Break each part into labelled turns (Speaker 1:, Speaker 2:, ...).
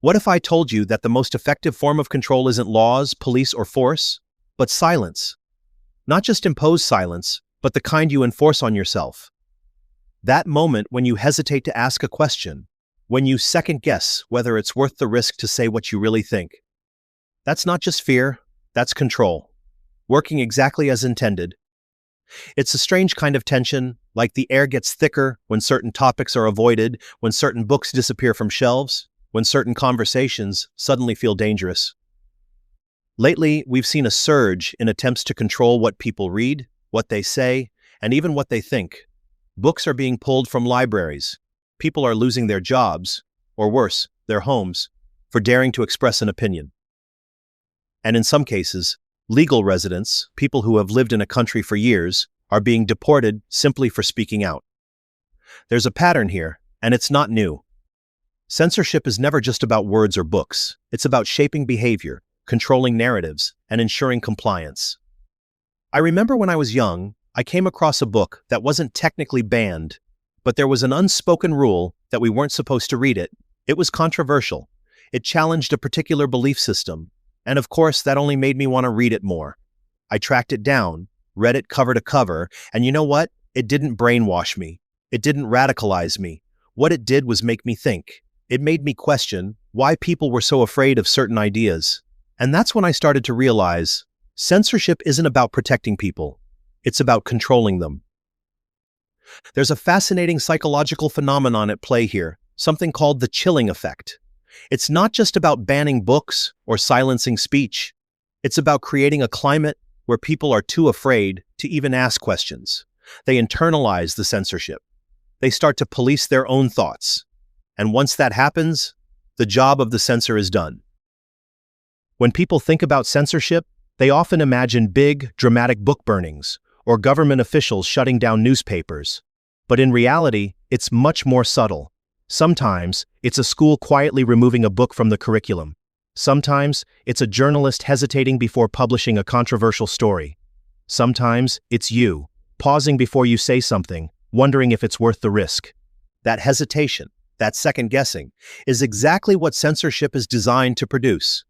Speaker 1: What if I told you that the most effective form of control isn't laws, police, or force, but silence? Not just imposed silence, but the kind you enforce on yourself. That moment when you hesitate to ask a question, when you second-guess whether it's worth the risk to say what you really think. That's not just fear, that's control, working exactly as intended. It's a strange kind of tension, like the air gets thicker when certain topics are avoided, when certain books disappear from shelves, when certain conversations suddenly feel dangerous. Lately, we've seen a surge in attempts to control what people read, what they say, and even what they think. Books are being pulled from libraries. People are losing their jobs, or worse, their homes, for daring to express an opinion. And in some cases, legal residents, people who have lived in a country for years, are being deported simply for speaking out. There's a pattern here, and it's not new. Censorship is never just about words or books. It's about shaping behavior, controlling narratives, and ensuring compliance. I remember when I was young, I came across a book that wasn't technically banned, but there was an unspoken rule that we weren't supposed to read it. It was controversial. It challenged a particular belief system, and of course that only made me want to read it more. I tracked it down, read it cover to cover, and you know what? It didn't brainwash me. It didn't radicalize me. What it did was make me think. It made me question why people were so afraid of certain ideas. And that's when I started to realize censorship isn't about protecting people. It's about controlling them. There's a fascinating psychological phenomenon at play here, something called the chilling effect. It's not just about banning books or silencing speech. It's about creating a climate where people are too afraid to even ask questions. They internalize the censorship. They start to police their own thoughts. And once that happens, the job of the censor is done. When people think about censorship, they often imagine big, dramatic book burnings or government officials shutting down newspapers. But in reality, it's much more subtle. Sometimes, it's a school quietly removing a book from the curriculum. Sometimes, it's a journalist hesitating before publishing a controversial story. Sometimes, it's you, pausing before you say something, wondering if it's worth the risk. That hesitation, that second-guessing, is exactly what censorship is designed to produce.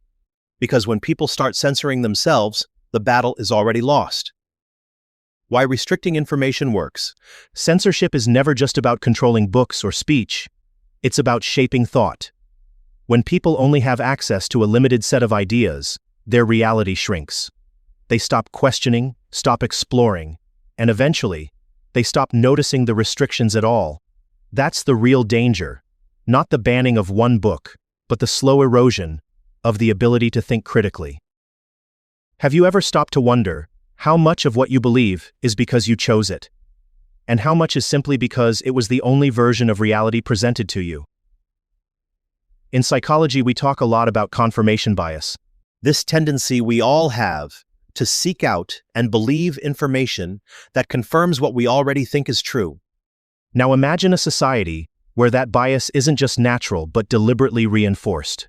Speaker 1: Because when people start censoring themselves, the battle is already lost. Why restricting information works. Censorship is never just about controlling books or speech. It's about shaping thought. When people only have access to a limited set of ideas, their reality shrinks. They stop questioning, stop exploring, and eventually, they stop noticing the restrictions at all. That's the real danger. Not the banning of one book, but the slow erosion of the ability to think critically. Have you ever stopped to wonder how much of what you believe is because you chose it, and how much is simply because it was the only version of reality presented to you? In psychology, we talk a lot about confirmation bias. This tendency we all have to seek out and believe information that confirms what we already think is true. Now imagine a society where that bias isn't just natural but deliberately reinforced,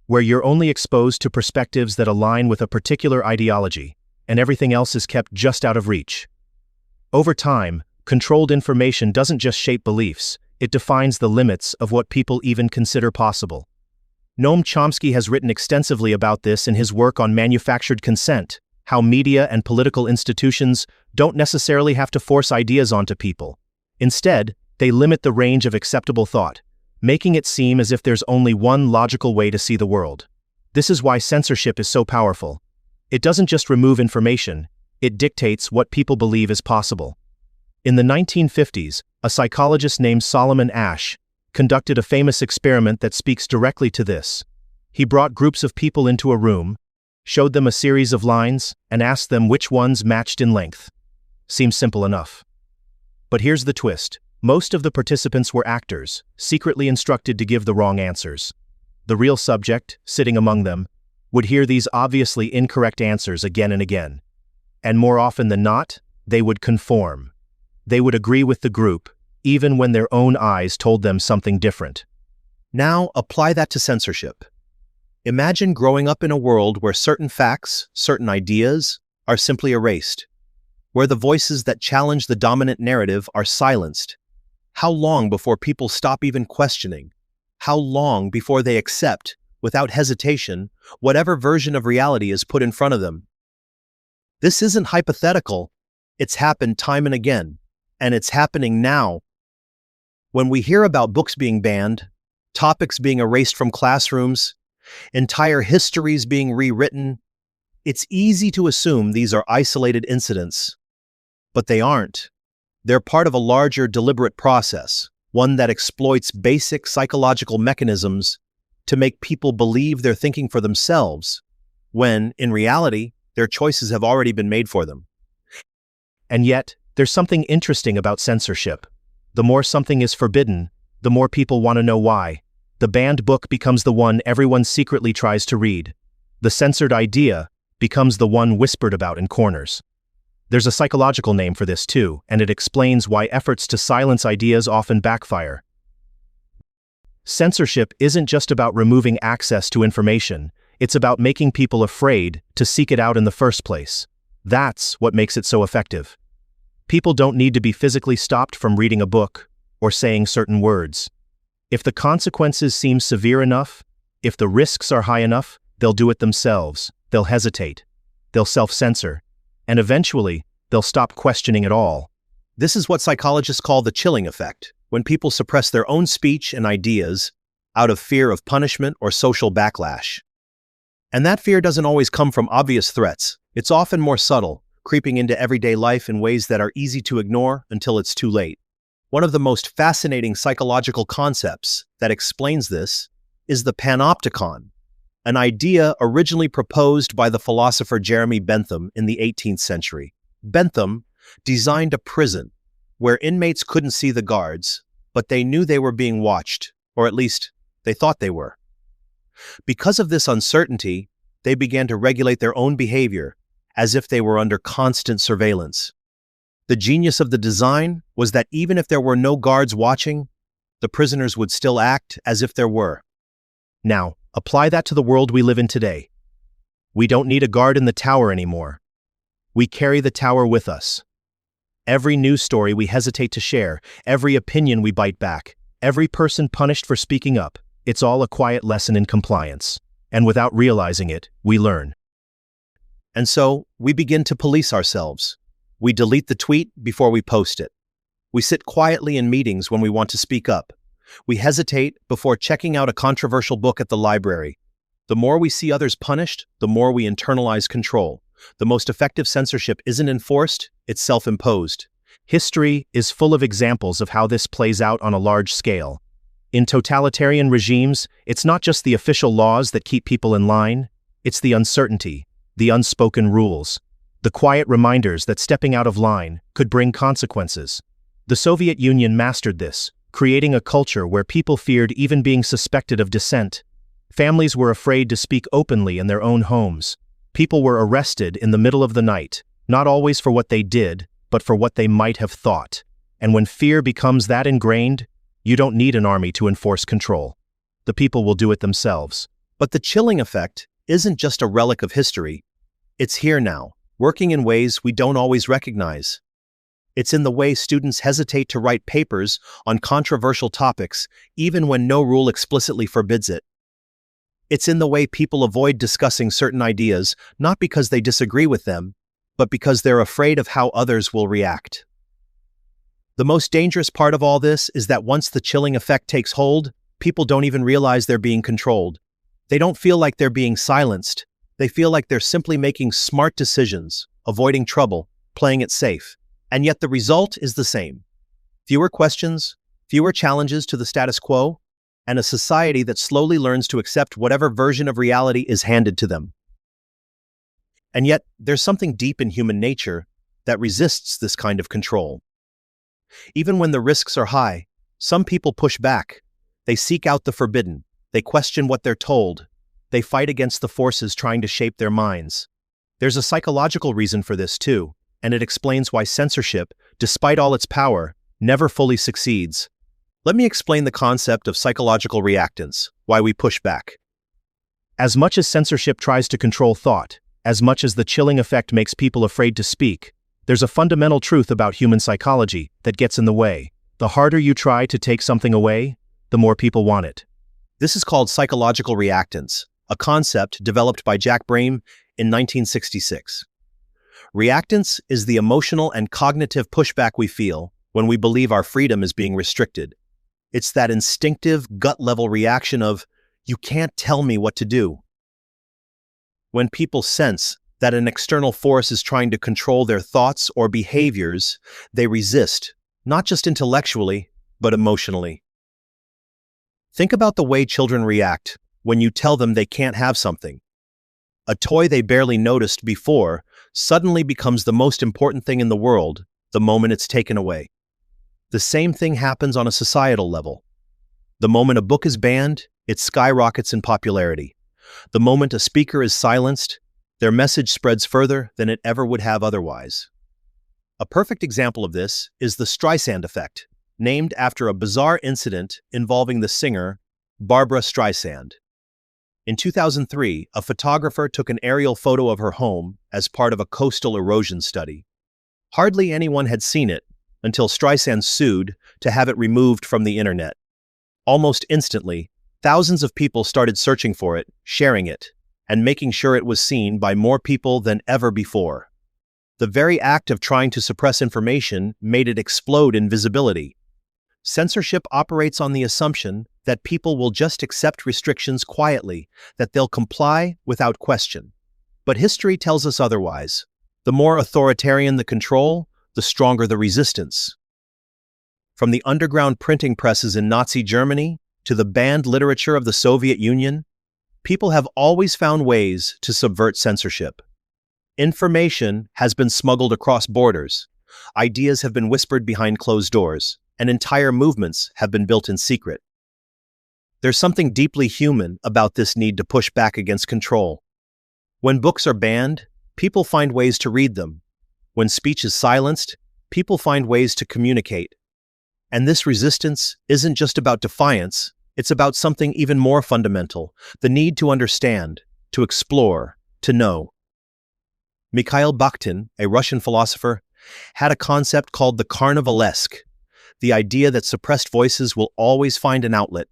Speaker 1: where you're only exposed to perspectives that align with a particular ideology, and everything else is kept just out of reach. Over time, controlled information doesn't just shape beliefs, it defines the limits of what people even consider possible. Noam Chomsky has written extensively about this in his work on manufactured consent, how media and political institutions don't necessarily have to force ideas onto people. Instead, they limit the range of acceptable thought, making it seem as if there's only one logical way to see the world. This is why censorship is so powerful. It doesn't just remove information, it dictates what people believe is possible. In the 1950s, a psychologist named Solomon Asch conducted a famous experiment that speaks directly to this. He brought groups of people into a room, showed them a series of lines, and asked them which ones matched in length. Seems simple enough. But here's the twist. Most of the participants were actors, secretly instructed to give the wrong answers. The real subject, sitting among them, would hear these obviously incorrect answers again and again. And more often than not, they would conform. They would agree with the group, even when their own eyes told them something different. Now, apply that to censorship. Imagine growing up in a world where certain facts, certain ideas, are simply erased, where the voices that challenge the dominant narrative are silenced. How long before people stop even questioning? how long before they accept, without hesitation, whatever version of reality is put in front of them. This isn't hypothetical. It's happened time and again, and it's happening now. When we hear about books being banned, topics being erased from classrooms, entire histories being rewritten, it's easy to assume these are isolated incidents. But they aren't. They're part of a larger, deliberate process, one that exploits basic psychological mechanisms to make people believe they're thinking for themselves, when, in reality, their choices have already been made for them.
Speaker 2: And yet, there's something interesting about censorship. The more something is forbidden, the more people want to know why. The banned book becomes the one everyone secretly tries to read. The censored idea becomes the one whispered about in corners. There's a psychological name for this too, and it explains why efforts to silence ideas often backfire. Censorship isn't just about removing access to information, it's about making people afraid to seek it out in the first place. That's what makes it so effective. People don't need to be physically stopped from reading a book or saying certain words. If the consequences seem severe enough, if the risks are high enough, they'll do it themselves. They'll hesitate. They'll self-censor. And eventually, they'll stop questioning at all.
Speaker 1: This is what psychologists call the chilling effect, when people suppress their own speech and ideas out of fear of punishment or social backlash. And that fear doesn't always come from obvious threats. It's often more subtle, creeping into everyday life in ways that are easy to ignore until it's too late. One of the most fascinating psychological concepts that explains this is the panopticon, an idea originally proposed by the philosopher Jeremy Bentham in the 18th century. Bentham designed a prison where inmates couldn't see the guards, but they knew they were being watched, or at least they thought they were. Because of this uncertainty, they began to regulate their own behavior as if they were under constant surveillance. The genius of the design was that even if there were no guards watching, the prisoners would still act as if there were.
Speaker 2: Now, apply that to the world we live in today. We don't need a guard in the tower anymore. We carry the tower with us. Every news story we hesitate to share, every opinion we bite back, every person punished for speaking up, it's all a quiet lesson in compliance. And without realizing it, we learn.
Speaker 1: And so, we begin to police ourselves. We delete the tweet before we post it. We sit quietly in meetings when we want to speak up. We hesitate before checking out a controversial book at the library. The more we see others punished, the more we internalize control. The most effective censorship isn't enforced, it's self-imposed.
Speaker 2: History is full of examples of how this plays out on a large scale. In totalitarian regimes, it's not just the official laws that keep people in line, it's the uncertainty, the unspoken rules, the quiet reminders that stepping out of line could bring consequences. The Soviet Union mastered this, creating a culture where people feared even being suspected of dissent. Families were afraid to speak openly in their own homes. People were arrested in the middle of the night, not always for what they did, but for what they might have thought. And when fear becomes that ingrained, you don't need an army to enforce control. The people will do it themselves.
Speaker 1: But the chilling effect isn't just a relic of history. It's here now, working in ways we don't always recognize. It's in the way students hesitate to write papers on controversial topics, even when no rule explicitly forbids it. It's in the way people avoid discussing certain ideas, not because they disagree with them, but because they're afraid of how others will react. The most dangerous part of all this is that once the chilling effect takes hold, people don't even realize they're being controlled. They don't feel like they're being silenced. They feel like they're simply making smart decisions, avoiding trouble, playing it safe. And yet the result is the same. Fewer questions, fewer challenges to the status quo, and a society that slowly learns to accept whatever version of reality is handed to them. And yet, there's something deep in human nature that resists this kind of control. Even when the risks are high, some people push back. They seek out the forbidden. They question what they're told. They fight against the forces trying to shape their minds. There's a psychological reason for this too, and it explains why censorship, despite all its power, never fully succeeds. Let me explain the concept of psychological reactance, why we push back.
Speaker 2: As much as censorship tries to control thought, as much as the chilling effect makes people afraid to speak, there's a fundamental truth about human psychology that gets in the way. The harder you try to take something away, the more people want it.
Speaker 1: This is called psychological reactance, a concept developed by Jack Brame in 1966. Reactance is the emotional and cognitive pushback we feel when we believe our freedom is being restricted. It's that instinctive, gut-level reaction of, "You can't tell me what to do." When people sense that an external force is trying to control their thoughts or behaviors, they resist, not just intellectually, but emotionally. Think about the way children react when you tell them they can't have something. A toy they barely noticed before suddenly becomes the most important thing in the world the moment it's taken away. The same thing happens on a societal level. The moment a book is banned, it skyrockets in popularity. The moment a speaker is silenced, their message spreads further than it ever would have otherwise. A perfect example of this is the Streisand effect, named after a bizarre incident involving the singer Barbra Streisand. In 2003, a photographer took an aerial photo of her home as part of a coastal erosion study. Hardly anyone had seen it until Streisand sued to have it removed from the internet. Almost instantly, thousands of people started searching for it, sharing it, and making sure it was seen by more people than ever before. The very act of trying to suppress information made it explode in visibility. Censorship operates on the assumption that people will just accept restrictions quietly, that they'll comply without question. But history tells us otherwise. The more authoritarian the control, the stronger the resistance. From the underground printing presses in Nazi Germany to the banned literature of the Soviet Union, people have always found ways to subvert censorship. Information has been smuggled across borders, ideas have been whispered behind closed doors, and entire movements have been built in secret. There's something deeply human about this need to push back against control. When books are banned, people find ways to read them. When speech is silenced, people find ways to communicate. And this resistance isn't just about defiance, it's about something even more fundamental, the need to understand, to explore, to know. Mikhail Bakhtin, a Russian philosopher, had a concept called the carnivalesque, the idea that suppressed voices will always find an outlet,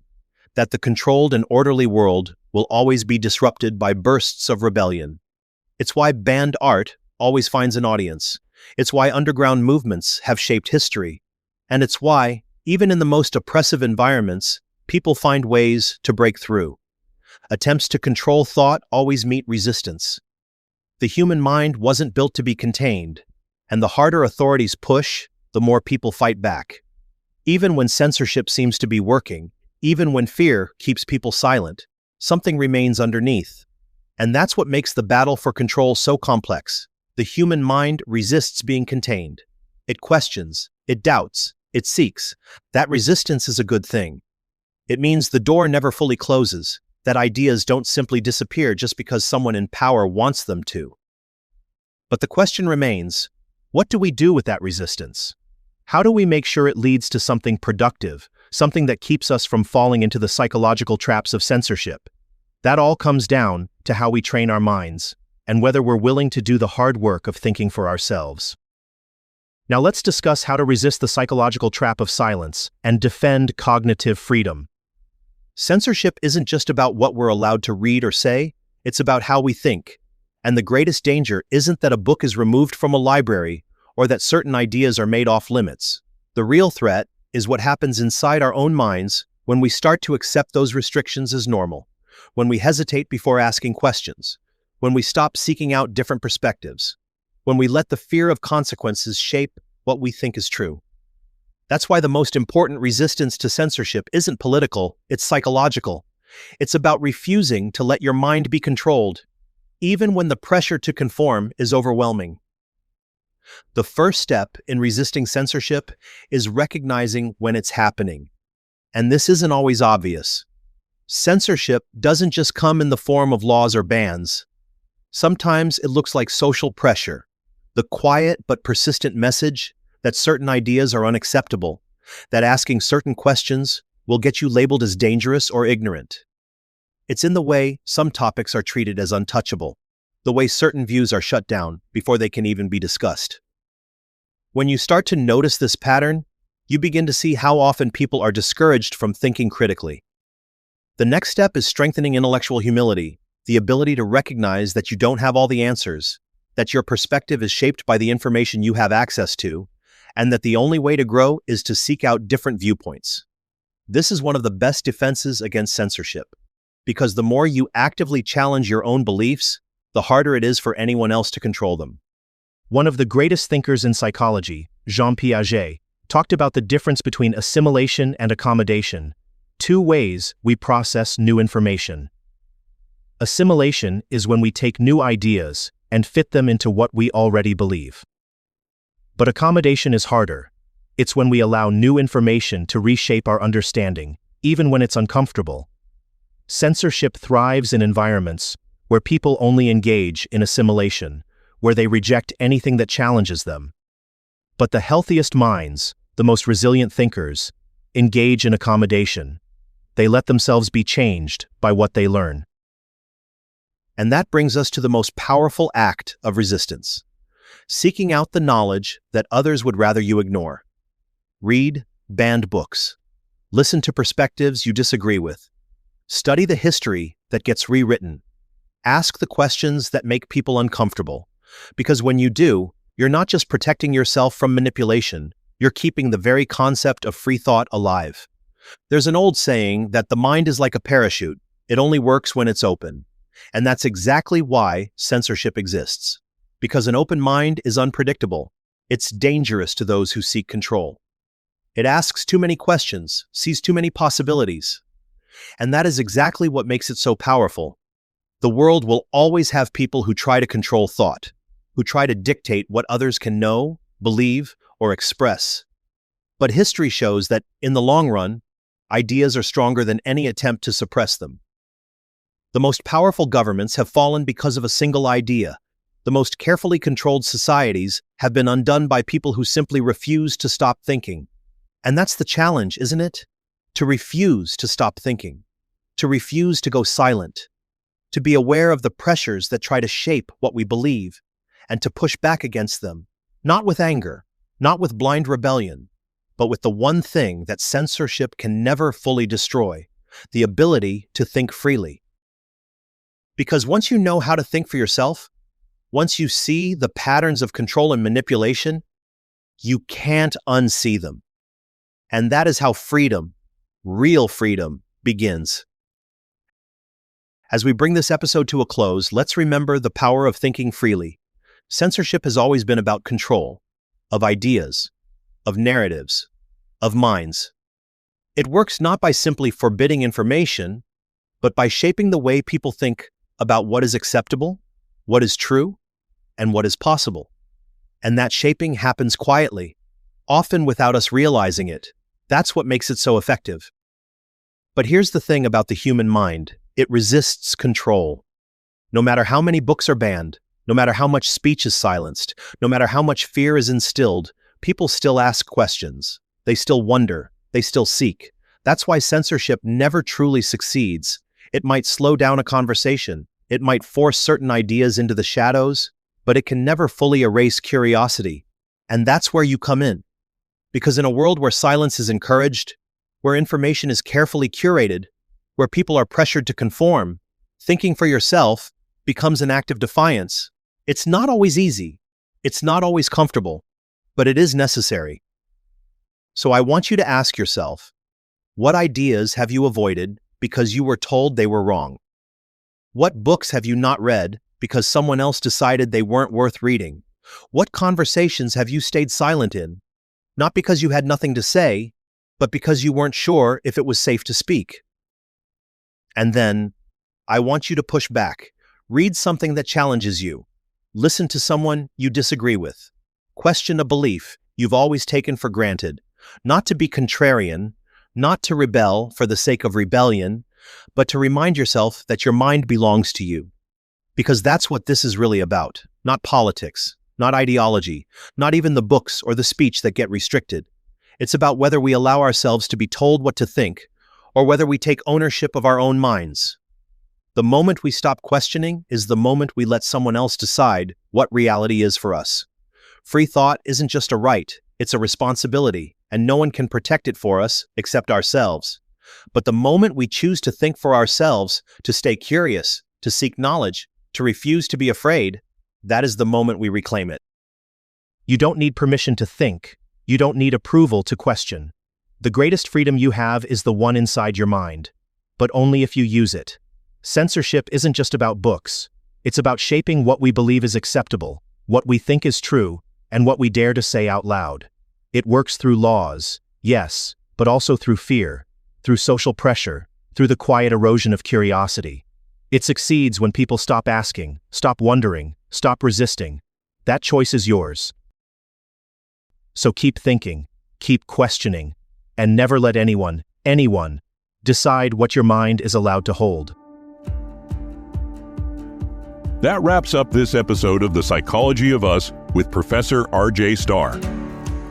Speaker 1: that the controlled and orderly world will always be disrupted by bursts of rebellion. It's why banned art always finds an audience. It's why underground movements have shaped history. And it's why, even in the most oppressive environments, people find ways to break through. Attempts to control thought always meet resistance. The human mind wasn't built to be contained, and the harder authorities push, the more people fight back. Even when censorship seems to be working, even when fear keeps people silent, something remains underneath. And that's what makes the battle for control so complex. The human mind resists being contained. It questions, it doubts, it seeks. That resistance is a good thing. It means the door never fully closes, that ideas don't simply disappear just because someone in power wants them to. But the question remains, what do we do with that resistance? How do we make sure it leads to something productive, something that keeps us from falling into the psychological traps of censorship? That all comes down to how we train our minds, and whether we're willing to do the hard work of thinking for ourselves. Now let's discuss how to resist the psychological trap of silence and defend cognitive freedom. Censorship isn't just about what we're allowed to read or say, it's about how we think. And the greatest danger isn't that a book is removed from a library or that certain ideas are made off limits. The real threat is what happens inside our own minds when we start to accept those restrictions as normal, when we hesitate before asking questions, when we stop seeking out different perspectives, when we let the fear of consequences shape what we think is true. That's why the most important resistance to censorship isn't political, it's psychological. It's about refusing to let your mind be controlled, even when the pressure to conform is overwhelming. The first step in resisting censorship is recognizing when it's happening. And this isn't always obvious. Censorship doesn't just come in the form of laws or bans. Sometimes it looks like social pressure, the quiet but persistent message that certain ideas are unacceptable, that asking certain questions will get you labeled as dangerous or ignorant. It's in the way some topics are treated as untouchable, the way certain views are shut down before they can even be discussed. When you start to notice this pattern, you begin to see how often people are discouraged from thinking critically. The next step is strengthening intellectual humility, the ability to recognize that you don't have all the answers, that your perspective is shaped by the information you have access to, and that the only way to grow is to seek out different viewpoints. This is one of the best defenses against censorship, because the more you actively challenge your own beliefs, the harder it is for anyone else to control them.
Speaker 2: One of the greatest thinkers in psychology, Jean Piaget, talked about the difference between assimilation and accommodation, two ways we process new information. Assimilation is when we take new ideas and fit them into what we already believe. But accommodation is harder. It's when we allow new information to reshape our understanding, even when it's uncomfortable. Censorship thrives in environments where people only engage in assimilation, where they reject anything that challenges them. But the healthiest minds, the most resilient thinkers, engage in accommodation. They let themselves be changed by what they learn.
Speaker 1: And that brings us to the most powerful act of resistance: seeking out the knowledge that others would rather you ignore. Read banned books. Listen to perspectives you disagree with. Study the history that gets rewritten. Ask the questions that make people uncomfortable. Because when you do, you're not just protecting yourself from manipulation, you're keeping the very concept of free thought alive. There's an old saying that the mind is like a parachute. It only works when it's open. And that's exactly why censorship exists. Because an open mind is unpredictable. It's dangerous to those who seek control. It asks too many questions, sees too many possibilities. And that is exactly what makes it so powerful. The world will always have people who try to control thought, who try to dictate what others can know, believe, or express. But history shows that, in the long run, ideas are stronger than any attempt to suppress them. The most powerful governments have fallen because of a single idea. The most carefully controlled societies have been undone by people who simply refuse to stop thinking. And that's the challenge, isn't it? To refuse to stop thinking. To refuse to go silent. To be aware of the pressures that try to shape what we believe, and to push back against them, not with anger, not with blind rebellion, but with the one thing that censorship can never fully destroy: the ability to think freely. Because once you know how to think for yourself, once you see the patterns of control and manipulation, you can't unsee them. And that is how freedom, real freedom, begins. As we bring this episode to a close, let's remember the power of thinking freely. Censorship has always been about control, of ideas, of narratives, of minds. It works not by simply forbidding information, but by shaping the way people think about what is acceptable, what is true, and what is possible. And that shaping happens quietly, often without us realizing it. That's what makes it so effective. But here's the thing about the human mind: it resists control. No matter how many books are banned, no matter how much speech is silenced, no matter how much fear is instilled, people still ask questions. They still wonder. They still seek. That's why censorship never truly succeeds. It might slow down a conversation. It might force certain ideas into the shadows, but it can never fully erase curiosity. And that's where you come in. Because in a world where silence is encouraged, where information is carefully curated, where people are pressured to conform, thinking for yourself becomes an act of defiance. It's not always easy. It's not always comfortable, but it is necessary. So I want you to ask yourself, what ideas have you avoided because you were told they were wrong? What books have you not read because someone else decided they weren't worth reading? What conversations have you stayed silent in? Not because you had nothing to say, but because you weren't sure if it was safe to speak. And then, I want you to push back. Read something that challenges you. Listen to someone you disagree with. Question a belief you've always taken for granted. Not to be contrarian, not to rebel for the sake of rebellion, but to remind yourself that your mind belongs to you. Because that's what this is really about. Not politics, not ideology, not even the books or the speech that get restricted. It's about whether we allow ourselves to be told what to think, or whether we take ownership of our own minds. The moment we stop questioning is the moment we let someone else decide what reality is for us. Free thought isn't just a right, it's a responsibility, and no one can protect it for us except ourselves. But the moment we choose to think for ourselves, to stay curious, to seek knowledge, to refuse to be afraid, that is the moment we reclaim it.
Speaker 2: You don't need permission to think. You don't need approval to question. The greatest freedom you have is the one inside your mind. But only if you use it. Censorship isn't just about books. It's about shaping what we believe is acceptable, what we think is true, and what we dare to say out loud. It works through laws, yes, but also through fear, through social pressure, through the quiet erosion of curiosity. It succeeds when people stop asking, stop wondering, stop resisting. That choice is yours. So keep thinking, keep questioning, and never let anyone, decide what your mind is allowed to hold.
Speaker 3: That wraps up this episode of The Psychology of Us with Professor RJ Starr.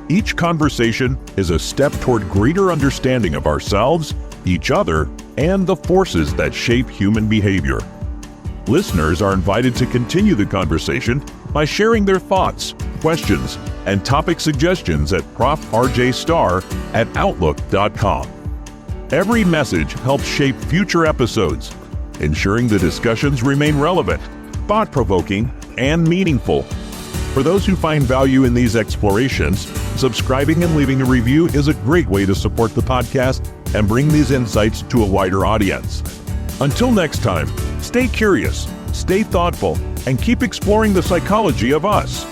Speaker 3: Each conversation is a step toward greater understanding of ourselves, each other, and the forces that shape human behavior. Listeners are invited to continue the conversation by sharing their thoughts, questions, and topic suggestions at profrjstarr@outlook.com. Every message helps shape future episodes, ensuring the discussions remain relevant, thought-provoking, and meaningful. For those who find value in these explorations, subscribing and leaving a review is a great way to support the podcast and bring these insights to a wider audience. Until next time, stay curious, stay thoughtful, and keep exploring the psychology of us.